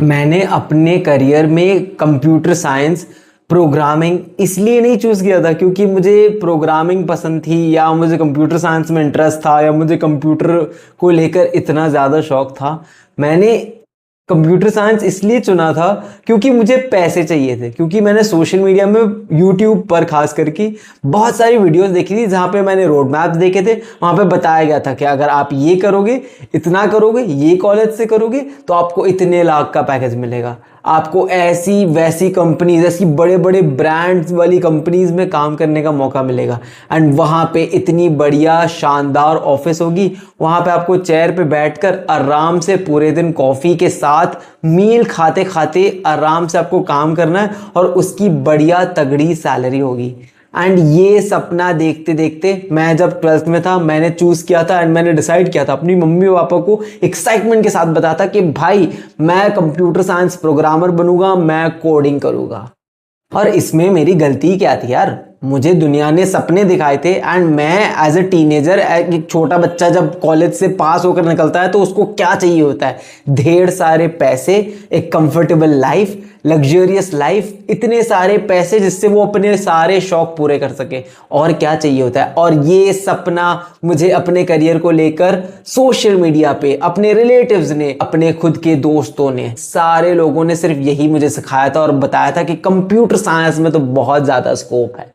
मैंने अपने करियर में कंप्यूटर साइंस प्रोग्रामिंग इसलिए नहीं चूज़ किया था क्योंकि मुझे प्रोग्रामिंग पसंद थी या मुझे कंप्यूटर साइंस में इंटरेस्ट था या मुझे कंप्यूटर को लेकर इतना ज़्यादा शौक था। मैंने कंप्यूटर साइंस इसलिए चुना था क्योंकि मुझे पैसे चाहिए थे, क्योंकि मैंने सोशल मीडिया में यूट्यूब पर खास करके बहुत सारी वीडियोस देखी थी जहाँ पे मैंने रोड मैप्स देखे थे। वहाँ पे बताया गया था कि अगर आप ये करोगे, इतना करोगे, ये कॉलेज से करोगे तो आपको इतने लाख का पैकेज मिलेगा, आपको ऐसी वैसी कंपनीज, ऐसी बड़े बड़े ब्रांड्स वाली कंपनीज में काम करने का मौका मिलेगा एंड वहाँ पे इतनी बढ़िया शानदार ऑफिस होगी। वहाँ पे आपको चेयर पे बैठकर आराम से पूरे दिन कॉफ़ी के साथ मील खाते खाते आराम से आपको काम करना है और उसकी बढ़िया तगड़ी सैलरी होगी। एंड ये सपना देखते देखते मैं जब 12th में था मैंने चूज़ किया था एंड मैंने डिसाइड किया था, अपनी मम्मी पापा को एक्साइटमेंट के साथ बताया था कि भाई मैं कंप्यूटर साइंस प्रोग्रामर बनूंगा, मैं कोडिंग करूंगा। और इसमें मेरी गलती क्या थी यार? मुझे दुनिया ने सपने दिखाए थे एंड मैं एज ए टीनेजर, एक छोटा बच्चा जब कॉलेज से पास होकर निकलता है तो उसको क्या चाहिए होता है? ढेर सारे पैसे, एक कंफर्टेबल लाइफ, लग्जरियस लाइफ, इतने सारे पैसे जिससे वो अपने सारे शौक पूरे कर सके। और क्या चाहिए होता है? और ये सपना मुझे अपने करियर को लेकर सोशल मीडिया पे अपने रिलेटिव्स ने, अपने खुद के दोस्तों ने, सारे लोगों ने सिर्फ यही मुझे सिखाया था और बताया था कि कंप्यूटर साइंस में तो बहुत ज़्यादा स्कोप है,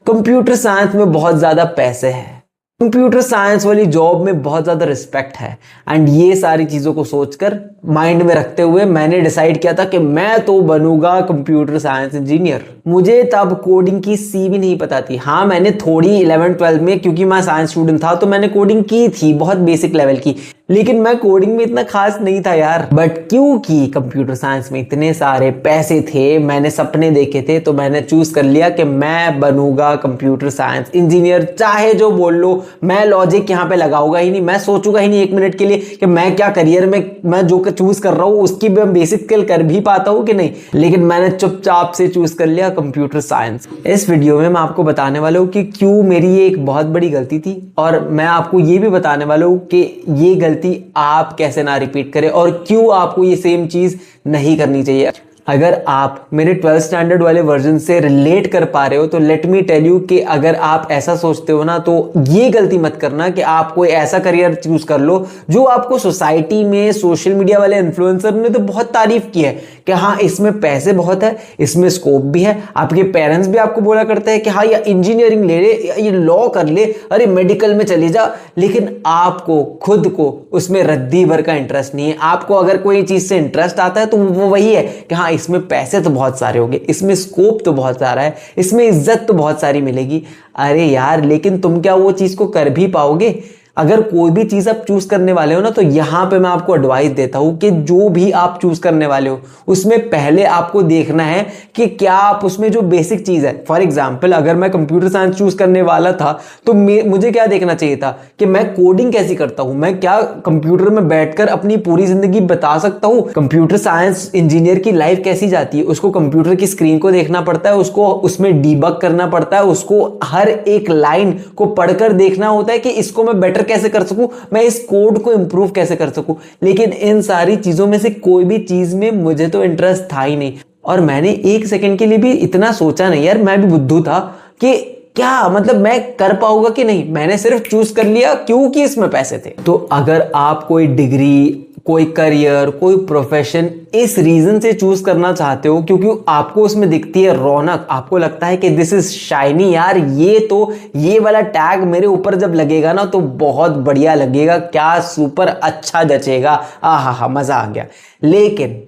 कंप्यूटर साइंस में बहुत ज़्यादा पैसे हैं, कंप्यूटर साइंस वाली जॉब में बहुत ज़्यादा रिस्पेक्ट है। एंड ये सारी चीज़ों को सोचकर माइंड में रखते हुए मैंने डिसाइड किया था कि मैं तो बनूंगा कंप्यूटर साइंस इंजीनियर। मुझे तब कोडिंग की सी भी नहीं पता थी। हाँ, मैंने थोड़ी 11-12 में, क्योंकि मैं साइंस स्टूडेंट था, तो मैंने कोडिंग की थी, बहुत बेसिक लेवल की, लेकिन मैं कोडिंग में इतना खास नहीं था यार। बट क्योंकि कंप्यूटर साइंस में इतने सारे पैसे थे, मैंने सपने देखे थे, तो मैंने चूज कर लिया कि मैं बनूंगा कंप्यूटर साइंस इंजीनियर। चाहे जो बोल लो, मैं लॉजिक यहाँ पे लगाऊंगा ही नहीं, मैं सोचूंगा ही नहीं एक मिनट के लिए कि मैं क्या करियर में मैं जो चूज कर रहा हूँ उसकी मैं बेसिक स्किल कर भी पाता हूँ कि नहीं, लेकिन मैंने चुपचाप से चूज कर लिया कंप्यूटर साइंस। इस वीडियो में मैं आपको बताने वाला हूँ कि क्यों मेरी ये एक बहुत बड़ी गलती थी, और मैं आपको ये भी बताने वाला हूँ कि ये गलती आप कैसे ना रिपीट करें और क्यों आपको ये सेम चीज नहीं करनी चाहिए। अगर आप मेरे 12th स्टैंडर्ड वाले वर्जन से रिलेट कर पा रहे हो तो लेट मी टेल यू कि अगर आप ऐसा सोचते हो ना, तो ये गलती मत करना कि आप कोई ऐसा करियर चूज कर लो जो आपको सोसाइटी में, सोशल मीडिया वाले इन्फ्लुएंसर ने तो बहुत तारीफ की है कि हाँ इसमें पैसे बहुत है, इसमें स्कोप भी है, आपके पेरेंट्स भी आपको बोला करते हैं कि हाँ ये इंजीनियरिंग ले ले, ये लॉ कर ले, अरे मेडिकल में चले जा, लेकिन आपको खुद को उसमें रद्दी भर का इंटरेस्ट नहीं है। आपको अगर कोई चीज से इंटरेस्ट आता है तो वो वही है कि हाँ इसमें पैसे तो बहुत सारे होंगे, इसमें स्कोप तो बहुत सारा है, इसमें इज्जत तो बहुत सारी मिलेगी। अरे यार, लेकिन तुम क्या वो चीज को कर भी पाओगे? अगर कोई भी चीज आप चूज करने वाले हो ना, तो यहां पे मैं आपको एडवाइस देता हूं कि जो भी आप चूज करने वाले हो उसमें पहले आपको देखना है कि क्या आप उसमें जो बेसिक चीज है, फॉर एग्जांपल अगर मैं कंप्यूटर साइंस चूज करने वाला था तो मुझे क्या देखना चाहिए था कि मैं कोडिंग कैसी करता हूं, मैं क्या कंप्यूटर में बैठकर अपनी पूरी जिंदगी बता सकता हूं, कंप्यूटर साइंस इंजीनियर की लाइफ कैसी जाती है, उसको कंप्यूटर की स्क्रीन को देखना पड़ता है, उसको उसमें डीबग करना पड़ता है, उसको हर एक लाइन को पढ़कर देखना होता है कि इसको मैं बेटर कैसे कर सकूं, मैं इस कोड को इंप्रूव कैसे कर सकूं। लेकिन इन सारी चीजों में से कोई भी चीज में मुझे तो इंटरेस्ट था ही नहीं, और मैंने एक सेकंड के लिए भी इतना सोचा नहीं यार, मैं भी बुद्धू था कि क्या मतलब मैं कर पाऊंगा कि नहीं। मैंने सिर्फ चूज कर लिया क्योंकि इसमें पैसे थे। तो अगर आप कोई डिग्री, कोई करियर, कोई प्रोफेशन इस रीजन से चूज करना चाहते हो क्योंकि आपको उसमें दिखती है रौनक, आपको लगता है कि दिस इज शाइनी, यार ये वाला टैग मेरे ऊपर जब लगेगा ना तो बहुत बढ़िया लगेगा, क्या सुपर अच्छा जचेगा, आहा मजा आ गया। लेकिन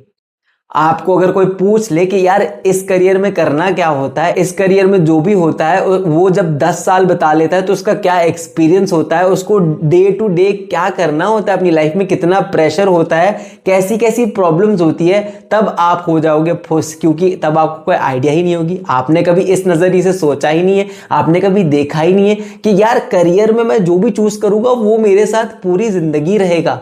आपको अगर कोई पूछ ले कि यार इस करियर में करना क्या होता है, इस करियर में जो भी होता है वो जब 10 साल बता लेता है तो उसका क्या एक्सपीरियंस होता है, उसको डे टू डे क्या करना होता है अपनी लाइफ में, कितना प्रेशर होता है, कैसी कैसी प्रॉब्लम्स होती है, तब आप हो जाओगे फुस, क्योंकि तब आपको कोई आइडिया ही नहीं होगी। आपने कभी इस नजरिए से सोचा ही नहीं है, आपने कभी देखा ही नहीं है कि यार करियर में मैं जो भी चूज करूंगा वो मेरे साथ पूरी जिंदगी रहेगा।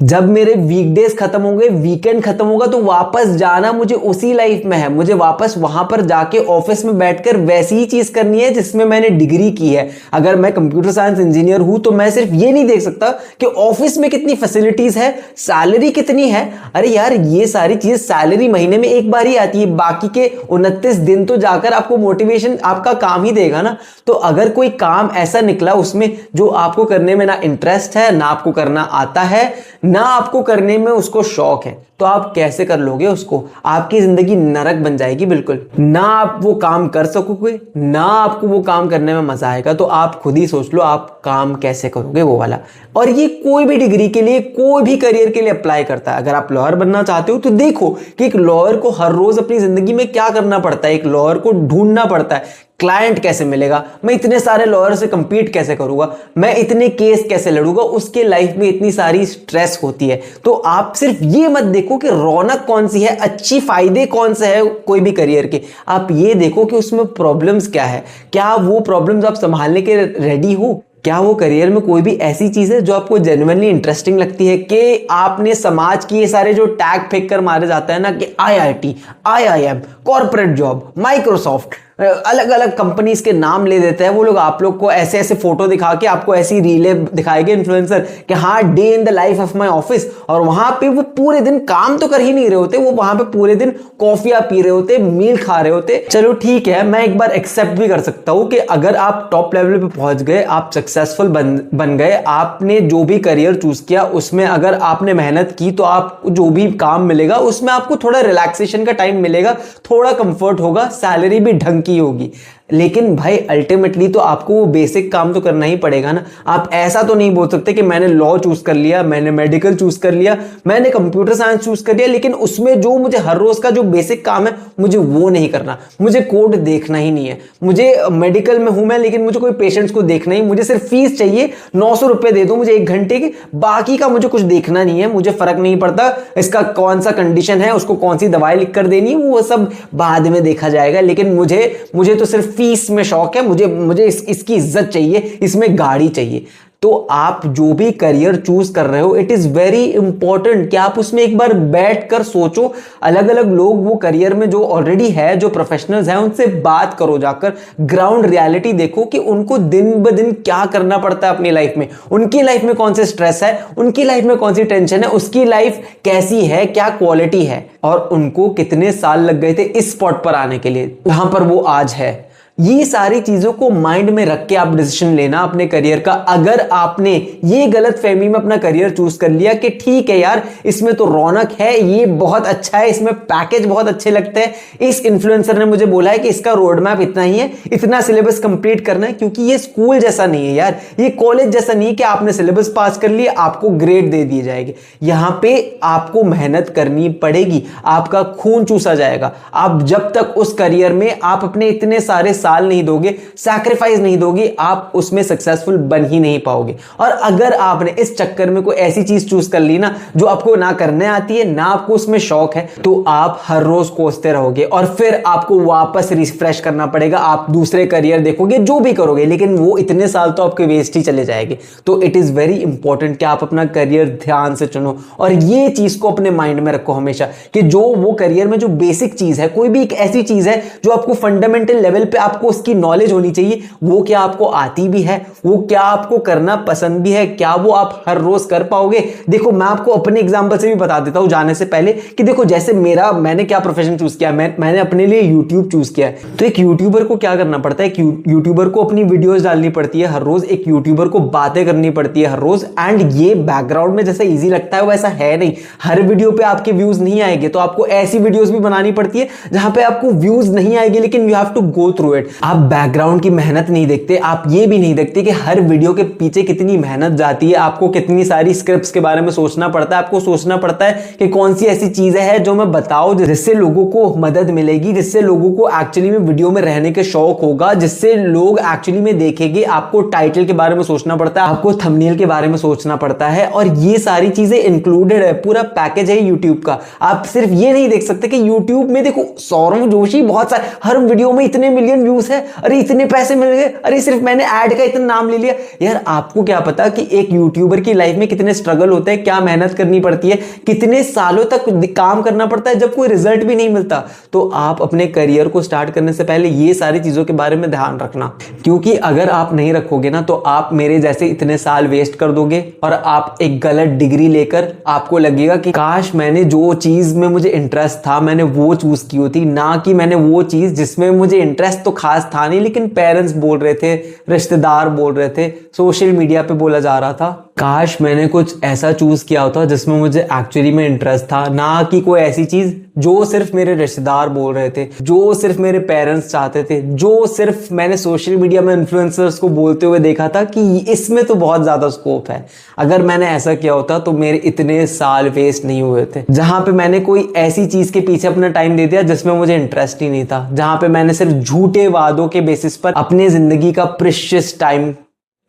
जब मेरे वीकडेज खत्म होंगे, वीकेंड खत्म होगा, तो वापस जाना मुझे उसी लाइफ में है। मुझे वापस वहां पर जाके ऑफिस में बैठकर वैसी ही चीज करनी है जिसमें मैंने डिग्री की है। अगर मैं कंप्यूटर साइंस इंजीनियर हूं तो मैं सिर्फ ये नहीं देख सकता कि ऑफिस में कितनी फैसिलिटीज है, सैलरी कितनी है। अरे यार, ये सारी चीज सैलरी महीने में एक बार ही आती है, बाकी के 29 दिन तो जाकर आपको मोटिवेशन आपका काम ही देगा ना। तो अगर कोई काम ऐसा निकला उसमें जो आपको करने में ना इंटरेस्ट है, ना आपको करना आता है, ना आपको करने में उसको शौक है, तो आप कैसे कर लोगे उसको? आपकी जिंदगी नरक बन जाएगी बिल्कुल। ना आप वो काम कर सकोगे, ना आपको वो काम करने में मजा आएगा। तो आप खुद ही सोच लो आप काम कैसे करोगे वो वाला। और ये कोई भी डिग्री के लिए, कोई भी करियर के लिए अप्लाई करता है। अगर आप लॉयर बनना चाहते हो तो देखो कि एक लॉयर को हर रोज अपनी जिंदगी में क्या करना पड़ता है। एक लॉयर को ढूंढना पड़ता है क्लाइंट कैसे मिलेगा, मैं इतने सारे लॉयर से कंपीट कैसे करूंगा, मैं इतने केस कैसे लड़ूंगा। उसके लाइफ में इतनी सारी स्ट्रेस होती है। तो आप सिर्फ ये मत देखो कि रौनक कौन सी है, अच्छी फायदे कौन से है कोई भी करियर के। आप ये देखो कि उसमें प्रॉब्लम्स क्या है, क्या वो प्रॉब्लम्स आप संभालने के रेडी हो। क्या वो करियर में कोई भी ऐसी चीज है जो आपको जेन्युइनली इंटरेस्टिंग लगती है कि आपने समाज की ये सारे जो टैग फेंक कर मारे जाता है ना कि IIT, IIM, corporate job, Microsoft, अलग अलग कंपनीज के नाम ले देते हैं वो लोग। आप लोग को ऐसे ऐसे फोटो दिखा के आपको ऐसी रीलें दिखाएंगे इन्फ्लुएंसर कि हाँ, day in the life of my office. और वहां पे वो पूरे दिन काम तो कर ही नहीं रहे होते, वो वहां पे पूरे दिन कॉफियां पी रहे होते, मील खा रहे होते। चलो ठीक है, मैं एक बार एक्सेप्ट भी कर सकता हूं कि अगर आप टॉप लेवल पे पहुंच गए, आप सक्सेसफुल बन गए, आपने जो भी करियर चूज किया उसमें अगर आपने मेहनत की तो आपको जो भी काम मिलेगा उसमें आपको थोड़ा रिलैक्सेशन का टाइम मिलेगा, थोड़ा कंफर्ट होगा, सैलरी भी ढंग की होगी। लेकिन भाई अल्टीमेटली तो आपको वो बेसिक काम तो करना ही पड़ेगा ना। आप ऐसा तो नहीं बोल सकते कि मैंने लॉ चूज कर लिया, मैंने मेडिकल चूज कर लिया, मैंने कंप्यूटर साइंस चूज कर लिया, लेकिन उसमें जो मुझे हर रोज का जो बेसिक काम है मुझे वो नहीं करना, मुझे कोड देखना ही नहीं है। मुझे मेडिकल में हूं मैं, लेकिन मुझे कोई पेशेंट्स को देखना ही, मुझे सिर्फ फीस चाहिए, 900 रुपए दे दो मुझे 1 घंटे की, बाकी का मुझे कुछ देखना नहीं है। मुझे फर्क नहीं पड़ता इसका कौन सा कंडीशन है, उसको कौन सी दवाई लिख कर देनी है, वो सब बाद में देखा जाएगा। लेकिन मुझे तो सिर्फ फीस में शौक है, मुझे इसकी इज्जत चाहिए, इसमें गाड़ी चाहिए। तो आप जो भी करियर चूज कर रहे हो, इट इज वेरी इंपॉर्टेंट कि आप उसमें एक बार बैठकर सोचो। अलग अलग लोग वो करियर में जो ऑलरेडी है, जो प्रोफेशनल्स हैं, उनसे बात करो, जाकर ग्राउंड रियलिटी देखो कि उनको दिन ब दिन क्या करना पड़ता है अपनी लाइफ में, उनकी लाइफ में कौन से स्ट्रेस है, उनकी लाइफ में कौन सी टेंशन है, उसकी लाइफ कैसी है, क्या क्वालिटी है, और उनको कितने साल लग गए थे इस स्पॉट पर आने के लिए जहां पर वो आज है। ये सारी चीजों को माइंड में रख के आप डिसीजन लेना अपने करियर का। अगर आपने ये गलत फहमी में अपना करियर चूज कर लिया कि ठीक है यार, इसमें तो रौनक है, ये बहुत अच्छा है, इसमें पैकेज बहुत अच्छे लगते हैं, इस इन्फ्लुएंसर ने मुझे बोला है कि इसका रोड मैप इतना ही है, इतना सिलेबस कंप्लीट करना है, क्योंकि ये स्कूल जैसा नहीं है यार, ये कॉलेज जैसा नहीं है कि आपने सिलेबस पास कर लिया आपको ग्रेड दे दिए जाएंगे। यहां पे आपको मेहनत करनी पड़ेगी, आपका खून चूसा जाएगा। आप जब तक उस करियर में आप अपने इतने सारे साल नहीं दोगे, सैक्रिफाइस नहीं दोगे, आप उसमें सक्सेसफुल बन ही नहीं पाओगे। और अगर आपने इस चक्कर में कोई ऐसी चीज चूज कर ली ना जो आपको ना करने आती है, ना आपको उसमें शौक है, तो आप हर रोज कोसते रहोगे और फिर आपको वापस रिफ्रेश करना पड़ेगा। आप दूसरे करियर देखोगे, जो भी करोगे, लेकिन वो इतने साल तो आपके वेस्ट ही चले जाएंगे। तो इट इज वेरी इंपॉर्टेंट कि आप अपना करियर ध्यान से चुनो और ये चीज को अपने माइंड में रखो हमेशा कि जो वो करियर में जो बेसिक चीज है, कोई भी एक ऐसी चीज है जो आपको फंडामेंटल लेवल पे आपको उसकी नॉलेज होनी चाहिए, वो क्या आपको आती भी है, वो क्या आपको करना पसंद भी है, क्या वो आप हर रोज कर पाओगे। देखो मैं आपको अपने एग्जांपल से भी बता देता हूं जाने से पहले कि देखो जैसे मैंने क्या प्रोफेशन चूज किया, मैंने अपने लिए यूट्यूब चूज किया है। तो एक यूट्यूबर को क्या करना पड़ता है, यूट्यूबर को अपनी वीडियोस डालनी पड़ती है हर रोज, एक यूट्यूबर को बातें करनी पड़ती है हर रोज। एंड ये बैकग्राउंड में जैसा इजी लगता है वैसा है नहीं, हर वीडियो पे आपके व्यूज नहीं आएंगे, तो आपको ऐसी वीडियोस भी बनानी पड़ती है जहां पे आपको व्यूज नहीं आएंगे, लेकिन you have to go through it. आप बैकग्राउंड की मेहनत नहीं देखते, आप ये भी नहीं देखते कि हर वीडियो के पीछे कितनी मेहनत जाती है, आपको कितनी सारी स्क्रिप्ट्स के बारे में सोचना पड़ता है, आपको सोचना पड़ता है कि कौन सी ऐसी चीजें हैं जो मैं बताऊं जिससे लोगों को मदद मिलेगी, जिससे लोगों को एक्चुअली में वीडियो में रहने के शौक होगा, जिससे लोग एक्चुअली में देखेंगे। आपको टाइटल के बारे में सोचना पड़ता है, आपको थंबनेल के बारे में सोचना पड़ता है, और ये सारी चीजें इंक्लूडेड है, पूरा पैकेज है यूट्यूब का। आप सिर्फ ये नहीं देख सकते कि यूट्यूब में देखो सौरव जोशी बहुत सारे हर वीडियो में इतने मिलियन व्यूज है, अरे इतने पैसे मिल गए, अरे सिर्फ मैंने ऐड का इतना नाम ले लिया। यार आपको क्या पता कि एक यूट्यूबर की लाइफ में कितने स्ट्रगल होते हैं, क्या मेहनत करनी पड़ती है, कितने सालों तक काम करना पड़ता है जब कोई रिजल्ट भी नहीं मिलता। तो आप अपने करियर को स्टार्ट करने से पहले ये सारी चीजों के बारे में ध्यान रखना, क्योंकि अगर आप नहीं रखोगे ना तो आप मेरे जैसे इतने साल वेस्ट कर दोगे और आप एक गलत डिग्री लेकर आपको लगेगा कि काश मैंने जो चीज में मुझे इंटरेस्ट था मैंने वो चूज की होती, ना कि मैंने वो चीज जिसमें मुझे इंटरेस्ट तो खास था नहीं लेकिन पेरेंट्स बोल रहे थे, रिश्तेदार बोल रहे थे, सोशल मीडिया पे बोला जा रहा था। काश मैंने कुछ ऐसा चूज किया होता जिसमें मुझे एक्चुअली में इंटरेस्ट था, ना कि कोई ऐसी चीज जो सिर्फ मेरे रिश्तेदार बोल रहे थे, जो सिर्फ मेरे पेरेंट्स चाहते थे, जो सिर्फ मैंने सोशल मीडिया में इन्फ्लुएंसर्स को बोलते हुए देखा था कि इसमें तो बहुत ज्यादा स्कोप है। अगर मैंने ऐसा किया होता तो मेरे इतने साल वेस्ट नहीं हुए थे, जहां पे मैंने कोई ऐसी चीज के पीछे अपना टाइम दे दिया जिसमें मुझे इंटरेस्ट ही नहीं था, जहां पे मैंने सिर्फ झूठे वादों के बेसिस पर अपने जिंदगी का प्रेशियस टाइम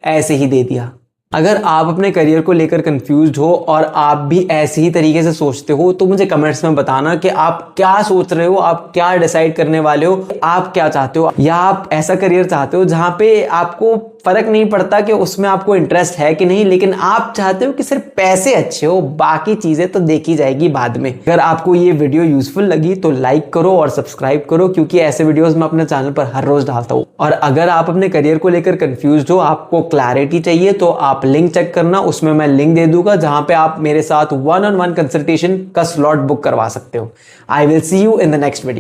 ऐसे ही दे दिया। अगर आप अपने करियर को लेकर कंफ्यूज्ड हो और आप भी ऐसे ही तरीके से सोचते हो तो मुझे कमेंट्स में बताना कि आप क्या सोच रहे हो, आप क्या डिसाइड करने वाले हो, आप क्या चाहते हो, या आप ऐसा करियर चाहते हो जहां पे आपको फर्क नहीं पड़ता कि उसमें आपको इंटरेस्ट है कि नहीं, लेकिन आप चाहते हो कि सिर्फ पैसे अच्छे हो, बाकी चीजें तो देखी जाएगी बाद में। अगर आपको ये वीडियो यूजफुल लगी तो लाइक करो और सब्सक्राइब करो, क्योंकि ऐसे वीडियोस मैं अपने चैनल पर हर रोज डालता हूँ। और अगर आप अपने करियर को लेकर कंफ्यूज्ड हो, आपको क्लैरिटी चाहिए, तो आप लिंक चेक करना, उसमें मैं लिंक दे दूंगा जहां पे आप मेरे साथ 1-on-1 कंसल्टेशन का स्लॉट बुक करवा सकते हो। I will see you in the next video.